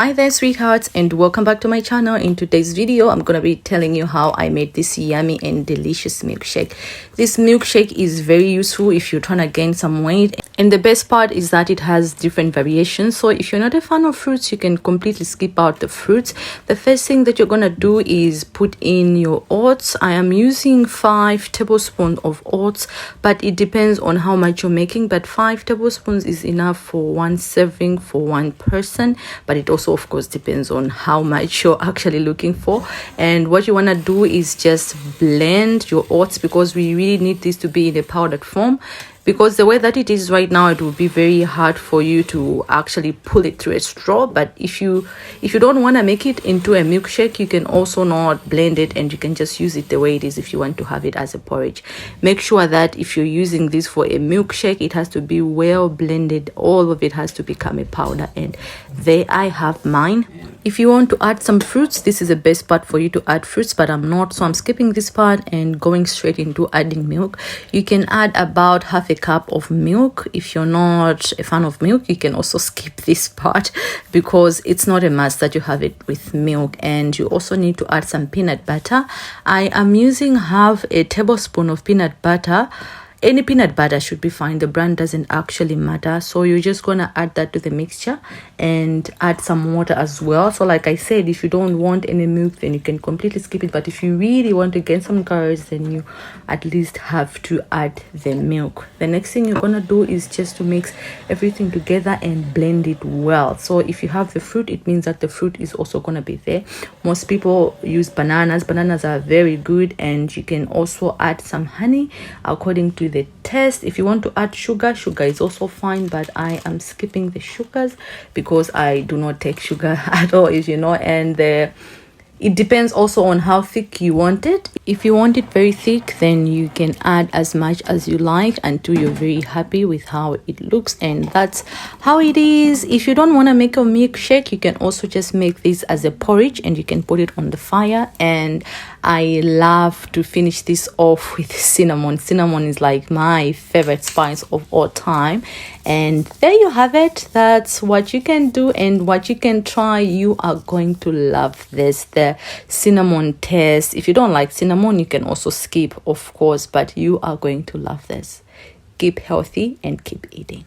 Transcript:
Hi there sweethearts, and welcome back to my channel. In today's video I'm gonna be telling you how I made this yummy and delicious milkshake. This milkshake is very useful if you're trying to gain some weight, and the best part is that it has different variations. So if you're not a fan of fruits, you can completely skip out the fruits. The first thing that you're gonna do is put in your oats. I am using 5 tablespoons of oats, but it depends on how much you're making, but 5 tablespoons is enough for 1 serving for one person, but it also of course depends on how much you're actually looking for. And what you want to do is just blend your oats, because we really need this to be in a powdered form, because the way that it is right now, it will be very hard for you to actually pull it through a straw. But if you don't want to make it into a milkshake, you can also not blend it, and you can just use it the way it is if you want to have it as a porridge. Make sure that if you're using this for a milkshake, it has to be well blended. All of it has to become a powder, and there I have mine. If you want to add some fruits, this is the best part for you to add fruits, but I'm not, so I'm skipping this part and going straight into adding milk. You can add about half a cup of milk. If you're not a fan of milk, you can also skip this part, because it's not a must that you have it with milk. And you also need to add some peanut butter. I am using half a tablespoon of peanut butter. Any peanut butter should be fine, the brand doesn't actually matter. So you're just gonna add that to the mixture and add some water as well. So like I said, if you don't want any milk, then you can completely skip it, but if you really want to get some calories, then you at least have to add the milk. The next thing you're gonna do is just to mix everything together and blend it well. So if you have the fruit, it means that the fruit is also gonna be there. Most people use bananas. Bananas are very good, and you can also add some honey according to the taste. If you want to add sugar is also fine, but I am skipping the sugars because I do not take sugar at all, as you know. And it depends also on how thick you want it. If you want it very thick, then you can add as much as you like until you're very happy with how it looks, and that's how it is. If you don't want to make a milkshake, you can also just make this as a porridge, and you can put it on the fire. And I love to finish this off with cinnamon. Cinnamon is like my favorite spice of all time. And there you have it. That's what you can do and what you can try. You are going to love this, the cinnamon taste. If you don't like cinnamon, you can also skip, of course, but you are going to love this. Keep healthy and keep eating.